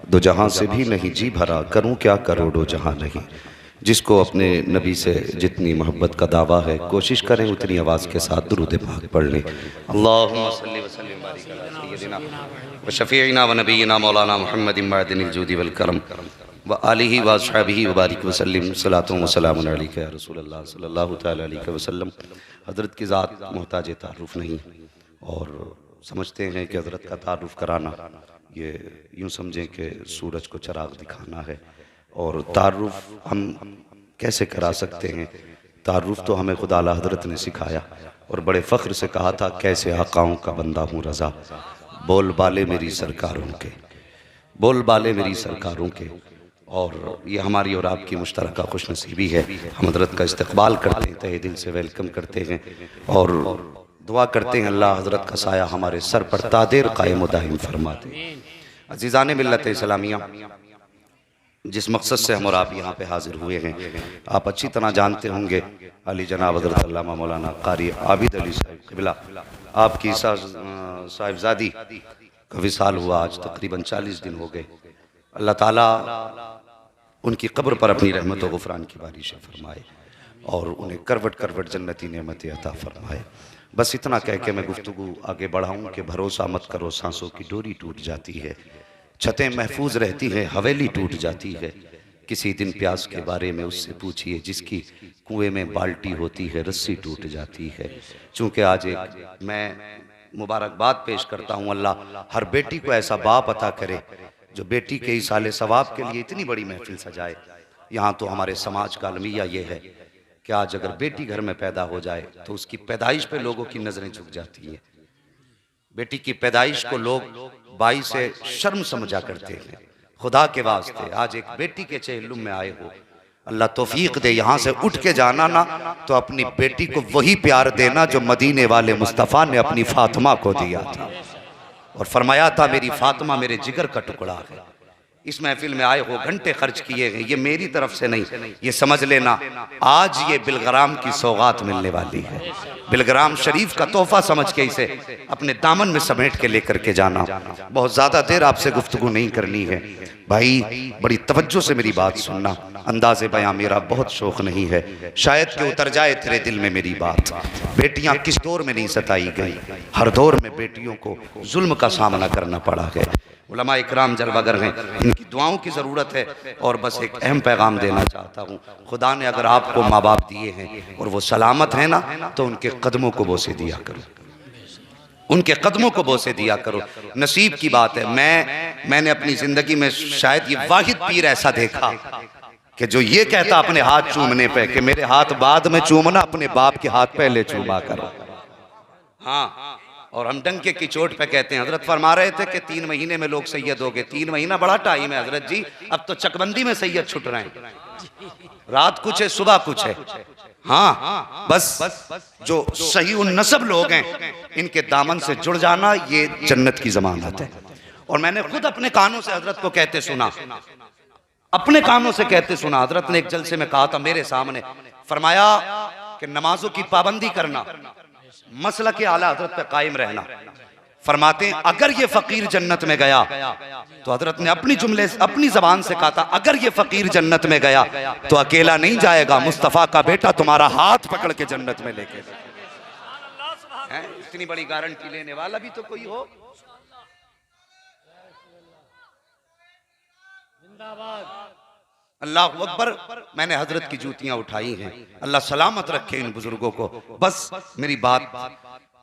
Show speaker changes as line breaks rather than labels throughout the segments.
दो जहां से भी नहीं जी भरा, करूं क्या करोड़ों जहां नहीं। जिसको अपने नबी से जितनी मोहब्बत का दावा है, कोशिश करें उतनी आवाज़ के साथ दुरूद पाक पढ़ लें। अल्लाहुम्मा सल्लि व सल्लिम बारिक अला सय्यिदिना व शफीइना व नबीना मौलाना मुहम्मदिन मअदिनिल जूदी वल करम व आलिहि व अस्हाबिहि व बारिक व सल्लिम। सलातुन व सलामुन अलैका या रसूलल्लाह सल्लल्लाहु तआला अलैहि वसल्लम। हज़रत की ज़ात मोहताज तारुफ़ नहीं, और समझते हैं कि हज़रत का तारुफ़ कराना ये यूँ समझें कि सूरज को चराग दिखाना है। और तारुफ़ हम कैसे करा सकते हैं? तारुफ़ तो हमें खुदा आला हज़रत ने सिखाया और बड़े फ़ख्र से कहा था, कैसे आकाओं का बंदा हूँ रज़ा, बोल बाले मेरी सरकारों के, बोल बाले मेरी सरकारों के। और ये हमारी और आपकी मुश्तरका खुशनसीबी है। हम हज़रत का इस्तक़बाल करते हैं, तहे दिल से वेलकम करते हैं और दुआ करते हैं अल्लाह हज़रत का साया हमारे सर पर तादेर कायम दाइम फरमा दे। अज़ीज़ान मिल्लत इस्लामिया, जिस मकसद से हम और आप यहाँ पे हाजिर हुए हैं, आप अच्छी तरह जानते होंगे। अली जनाब हज़रत अल्लामा मौलाना कारी आबिद अली साहिब क़िबला, आपकी साहिबजादी का विसाल हुआ। आज तकरीबन 40 दिन हो गए। अल्लाह ताला उनकी कब्र पर अपनी रहमत व गुफ़रान की बारिश फरमाए और उन्हें करवट करवट जन्नती नेमतें अता फरमाए। बस इतना कह के मैं गुफ्तगू आगे बढ़ाऊँ कि भरोसा मत करो, सांसों की डोरी टूट जाती है, छतें महफूज रहती हैं, हवेली टूट जाती है। किसी दिन प्यास के बारे में उससे पूछिए, जिसकी कुएं में बाल्टी होती है रस्सी टूट जाती है। चूँकि आज एक मैं मुबारकबाद पेश करता हूँ, अल्लाह हर बेटी को ऐसा बाप अता करे जो बेटी के इसाले सवाब के लिए इतनी बड़ी महफिल सजाए। यहाँ तो हमारे समाज का अलमिया ये है कि आज अगर बेटी घर में पैदा हो जाए तो उसकी पैदाइश पे लोगों की नज़रें झुक जाती हैं। बेटी की पैदाइश को लोग बाई से शर्म समझा करते हैं। खुदा के वास्ते आज एक बेटी के चेहल्लुम में आए हो, अल्लाह तौफीक दे, यहाँ से उठ के जाना ना तो अपनी बेटी को वही प्यार देना जो मदीने वाले मुस्तफ़ा ने अपनी फातिमा को दिया था और फरमाया था, मेरी फातिमा मेरे जिगर का टुकड़ा है। इस महफिल में आए हो, घंटे खर्च किए हैं, ये मेरी तरफ से नहीं, ये समझ लेना आज ये बिलग्राम की सौगात मिलने वाली है। बिलग्राम शरीफ का तोहफा समझ के इसे अपने दामन में समेट के लेकर के जाना। बहुत ज़्यादा देर आपसे गुफ्तगू नहीं करनी है भाई, बड़ी तवज्जो से मेरी बात सुनना। अंदाज़े बयां मेरा बहुत शौक़ नहीं है, शायद कि उतर जाए तेरे दिल में मेरी बात। बेटियां किस दौर में नहीं सताई गई, हर दौर में बेटियों को जुल्म का सामना करना पड़ा है। उलमा इकराम जलवागर हैं, इनकी दुआओं की ज़रूरत है। और बस एक अहम पैगाम देना चाहता हूँ, खुदा ने अगर आपको माँ बाप दिए हैं और वो सलामत है ना, तो उनके कदमों को बोसे दिया करो, उनके कदमों को बोसे दिया करो। नसीब की बात है, मैंने अपनी ज़िंदगी में शायद ये वाहिद पीर ऐसा देखा कि जो ये कहता अपने हाथ चूमने पे कि मेरे हाथ बाद में चूमना, अपने बाप के हाथ पहले चूमा करो। हाँ, और हम डंके की चोट पे कहते हैं। हजरत फरमा रहे थे कि 3 महीने में लोग सैयद हो गए। 3 महीना बड़ा टाइम है हजरत जी, अब तो चकबंदी में सैयद छुट रहे हैं। रात कुछ है, सुबह कुछ है। हाँ, बस जो सही उन नसब लोग हैं, इनके दामन से जुड़ जाना ये जन्नत की जमानत है। और मैंने खुद अपने कानों से हजरत को कहते सुना, अपने कानों से कहते सुना। हजरत ने एक जलसे में कहा था मेरे सामने, फरमाया कि नमाजों की पाबंदी करना, मसला के आला हजरत पे कायम रहना। फरमाते हैं अगर ये फकीर जन्नत में गया, तो हजरत ने अपनी जुमले अपनी जबान से कहा था, अगर ये फकीर जन्नत में गया तो अकेला नहीं जाएगा, मुस्तफा का बेटा तुम्हारा हाथ पकड़ के जन्नत में लेके जाएगा। इतनी बड़ी गारंटी लेने वाला भी तो कोई हो। अल्लाह अकबर। मैंने हजरत की जूतियां उठाई हैं, अल्लाह सलामत रखे इन बुजुर्गों को। बस मेरी बात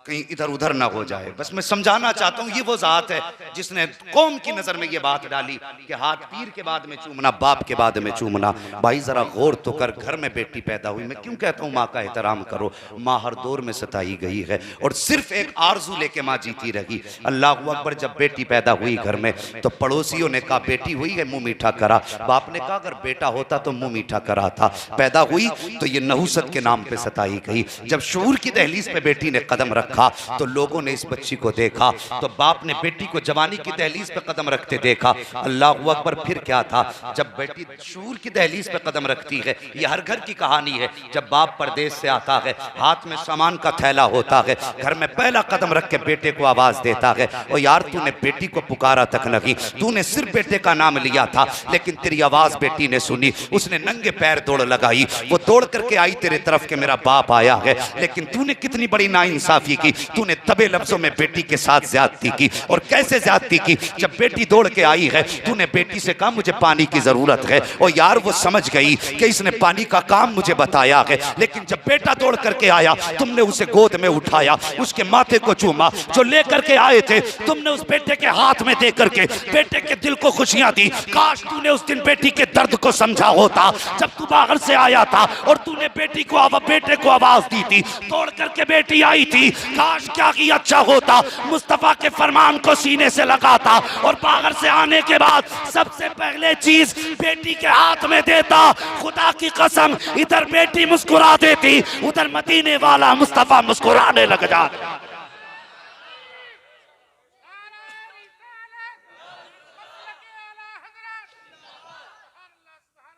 कहीं इधर उधर ना हो जाए, बस मैं समझाना चाहता हूँ, ये वो ज़ात है जिसने कौम की नज़र में ये बात डाली कि हाथ पीर के बाद में चूमना, बाप के बाद में चूमना। भाई ज़रा गौर तो कर, घर में बेटी पैदा हुई, मैं क्यों कहता हूँ माँ का एहतराम करो। माँ हर दौर में सताई गई है और सिर्फ एक आरजू लेके माँ जीती रही। अल्लाह अकबर। जब बेटी पैदा हुई घर में तो पड़ोसियों ने कहा बेटी हुई है, मुँह मीठा करा। बाप ने कहा अगर बेटा होता तो मुँह मीठा करा था। पैदा हुई तो ये नहुसत के नाम पे सताई गई। जब शूर की दहलीज पे बेटी ने कदम रखा रखा तो लोगों ने इस बच्ची को देखा, तो बाप ने बेटी को जवानी की दहलीज पे कदम रखते देखा। अल्लाह अकबर। फिर क्या था, जब बेटी शूर की दहलीज पे कदम रखती है, ये हर घर की कहानी है। जब बाप परदेश से आता है, हाथ में सामान का थैला होता है, घर में पहला कदम रख के बेटे को आवाज देता है, ओ यार तूने बेटी को पुकारा तक नहीं, तूने सिर्फ बेटे का नाम लिया था, लेकिन तेरी आवाज बेटी ने सुनी, उसने नंगे पैर दौड़ लगाई, वो दौड़ करके आई तेरे तरफ के मेरा बाप आया है। लेकिन तूने कितनी बड़ी नाइंसाफी की, तूने दबे लफ्जों में बेटी के साथ ज्यादती की। और कैसे ज्यादती की, जब बेटी दौड़ के आई है, तूने बेटी से कहा मुझे पानी की जरूरत है, और यार वो समझ गई कि इसने पानी का काम मुझे बताया है। लेकिन जब बेटा दौड़ करके आया, तुमने उसे गोद में उठाया, उसके माथे को चूमा, जो लेकर के आए थे तुमने उस बेटे के हाथ में दे करके बेटे के दिल को खुशियां दी। काश तूने उस दिन बेटी के दर्द को समझा होता, जब तू बाहर से आया था और तूने बेटे को आवाज दी थी, तोड़ करके बेटी आई थी। काश क्या ही अच्छा होता, मुस्तफा के फरमान को सीने से लगाता और बाहर से आने के बाद सबसे पहले चीज बेटी के हाथ में देता। खुदा की कसम, इधर बेटी मुस्कुरा देती, उधर मदीने वाला मुस्तफा मुस्कुराने लग जाता।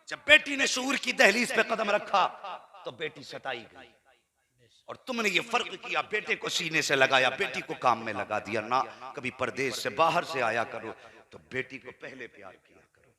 जब बेटी ने शूर की दहलीज पे कदम रखा तो बेटी सताई गई, और तुमने ये फर्क किया, बेटे को सीने से लगाया, बेटी को काम में लगा दिया। ना, कभी परदेश से बाहर से आया करो तो बेटी को पहले प्यार किया करो,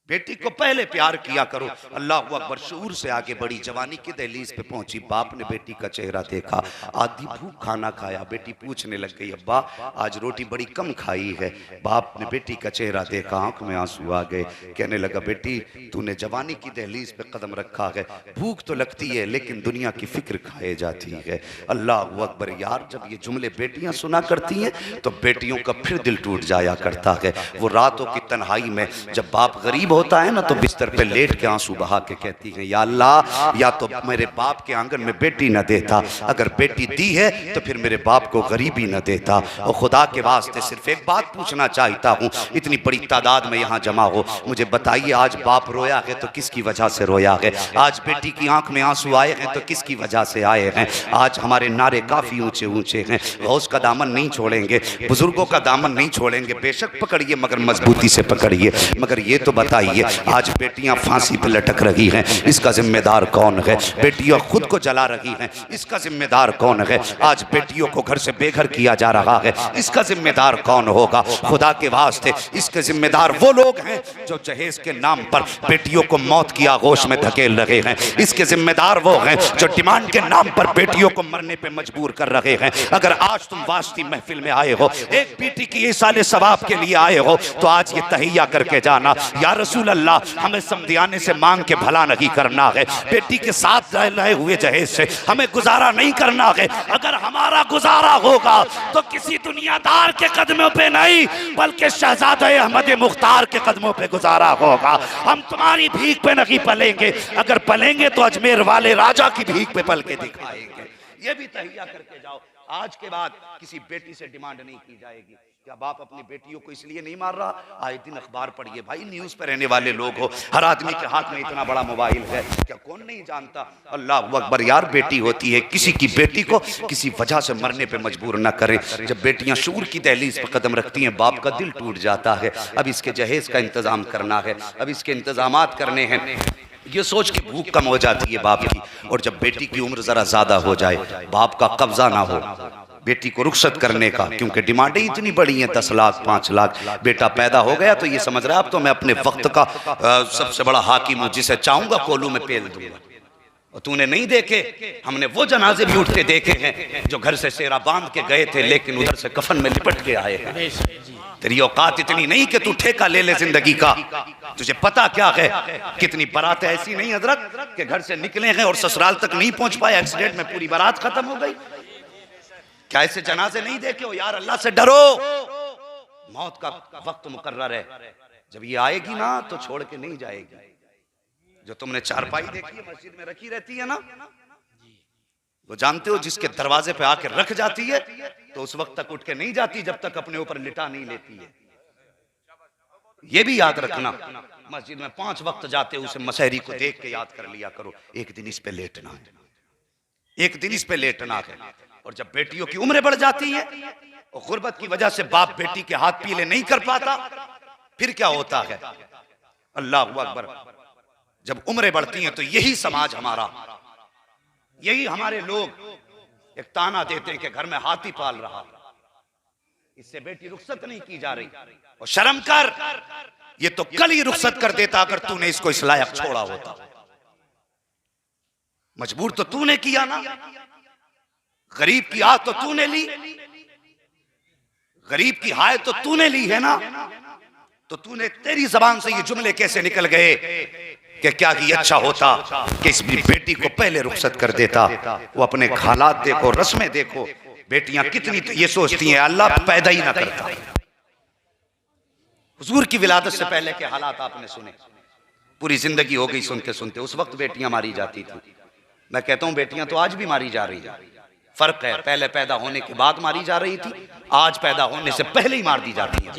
बेटी को पहले प्यार किया करो। अल्लाह अकबर। शूर से आगे बड़ी, जवानी की दहलीज पे पहुंची, बाप ने बेटी का चेहरा देखा, आधी भूख खाना खाया, बेटी पूछने लग गई अब्बा आज रोटी बड़ी कम खाई है। बाप ने बेटी का चेहरा देखा, आंख में आंसू आ गए, कहने लगा बेटी तूने जवानी की दहलीज पे कदम रखा है, भूख तो लगती है लेकिन दुनिया की फिक्र खाए जाती है। अल्लाह अकबर। यार जब ये जुमले बेटियां सुना करती हैं तो बेटियों का फिर दिल टूट जाया करता है। वो रातों की तन्हाई में जब बाप गरीब होता है ना, तो बिस्तर पे लेट के आंसू बहा के कहती है या अल्लाह, या तो मेरे बाप के आंगन में बेटी न देता, अगर बेटी दी है तो फिर मेरे बाप को गरीबी न देता। और खुदा के वास्ते सिर्फ एक बात पूछना चाहता हूँ, इतनी बड़ी तादाद में यहाँ जमा हो, मुझे बताइए आज बाप रोया है तो किसकी वजह से रोया है? आज बेटी की आंख में आंसू आए हैं तो किसकी वजह से आए हैं? आज हमारे नारे काफी ऊंचे ऊंचे हैं, गौस का दामन नहीं छोड़ेंगे, बुजुर्गों का दामन नहीं छोड़ेंगे, बेशक पकड़िए मगर मजबूती से पकड़िए। मगर ये तो बताइए आज बेटियां फांसी पे लटक रही हैं, इसका जिम्मेदार कौन है? बेटियां खुद को जला रही हैं, इसका जिम्मेदार कौन है? आज बेटियों को घर से बेघर किया जा रहा है, इसका जिम्मेदार कौन होगा? खुदा के वास्ते इसके जिम्मेदार वो लोग हैं जो जहेज के नाम पर बेटियों को मौत की आगोश में धकेल रहे हैं, इसके जिम्मेदार वो हैं जो डिमांड के नाम पर बेटियों को मरने पे मजबूर कर रहे हैं। अगर आज तुम वास्ती महफिल में आए हो, एक बेटी की इसाले सवाब के लिए आए हो, तो आज ये तहिया करके जाना, या रसूल अल्लाह हमें समदियाने से मांग के भला नहीं करना है, बेटी के साथ लाए हुए जहेज से हमें गुजारा नहीं करना है। अगर हमारा गुजारा होगा तो किसी दुनियादार के कदमों पे नहीं, बल्कि शहजादे अहमद मुख्तार के कदमों पे गुजारा होगा। हम तुम्हारी भीख पे नहीं पलेंगे, अगर पलेंगे तो अजमेर वाले राजा की भीख पे पल के दिखाएंगे। ये भी तहिया करके जाओ, आज के बाद किसी बेटी से डिमांड नहीं की जाएगी। क्या बाप अपनी बेटियों को इसलिए नहीं मार रहा? आए दिन अखबार पढ़िए भाई, न्यूज पे रहने वाले लोग हो, हर आदमी के हाथ में इतना बड़ा मोबाइल है, क्या कौन नहीं जानता? अल्लाह अकबर। यार बेटी होती है, किसी की बेटी को किसी वजह से मरने पे मजबूर न करें। जब बेटियां शूर की दहलीज पर कदम रखती हैं, बाप का दिल टूट जाता है। अब इसके जहेज का इंतजाम करना है, अब इसके इंतजामात करने हैं, ये सोच के भूख कम हो जाती है बाप की। और जब बेटी की उम्र जरा ज्यादा हो जाए, बाप का कब्जा ना हो बेटी को रुखसत करने का, क्योंकि डिमांडें इतनी बड़ी हैं, 10 लाख 5 लाख। बेटा पैदा हो गया तो ये समझ रहा है अब तो मैं अपने वक्त का सबसे बड़ा हाकिम हूँ, जिसे चाहूंगा कोलू में पेल दूंगा। और तूने नहीं देखे, हमने वो जनाजे भी उठते देखे हैं जो घर से सेरा बांध के गए थे लेकिन उधर से कफन में लिपट के आए हैं। तेरी औकात इतनी नहीं कि तू ठेका ले ले जिंदगी का। तुझे पता क्या है, कितनी बारात ऐसी नहीं हजरत के घर से निकले हैं और ससुराल तक नहीं पहुंच पाए, एक्सीडेंट में पूरी बारात खत्म हो गई। क्या ऐसे जनाजे नहीं देखे हो? यार अल्लाह से डरो, मौत का वक्त मुकर्रर है, जब ये आएगी ना तो छोड़ के नहीं जाएगी। जो तुमने चारपाई देखी है मस्जिद में रखी रहती है ना, वो जानते हो जिसके दरवाजे पे आके रख जाती है तो उस वक्त तक उठ के नहीं जाती जब तक अपने ऊपर लिटा नहीं लेती है। ये भी याद रखना, मस्जिद में 5 वक्त जाते हो, उसे मसहरी को देख के याद कर लिया करो, एक दिन इस पे लेटना है, एक दिन इस पे लेटना है। और
और जब बेटियों की उम्रें बढ़ जाती है और गुर्बत की वजह से बाप बेटी के हाथ पीले नहीं कर पाता, फिर क्या होता है? अल्लाह अकबर। जब उम्रें बढ़ती हैं तो यही समाज हमारा, यही हमारे लोग एक ताना देते हैं कि घर में हाथी पाल रहा, इससे बेटी रुखसत नहीं की जा रही। और शर्म कर, ये तो कल ही रुखसत कर देता अगर तूने इसको इस लायक छोड़ा होता। मजबूर तो तूने किया ना, गरीब की आह तो तूने ली, गरीब की हाय तो तूने ली है ना। तो तूने, तेरी जबान से ये जुमले कैसे निकल गए कि क्या ही अच्छा होता कि इस बेटी को पहले रुखसत कर देता। वो अपने हालात देखो, रस्में देखो, बेटियां कितनी तो ये सोचती हैं अल्लाह पैदा ही ना करता। हुजूर की विलादत से पहले के हालात आपने सुने, पूरी जिंदगी हो गई सुनते सुनते। उस वक्त बेटियां मारी जाती थी, मैं कहता हूं बेटियां तो आज भी मारी जा रही है। फर्क है, पहले पैदा होने के बाद मारी जा रही थी, आज पैदा होने से पहले ही मार दी जाती है।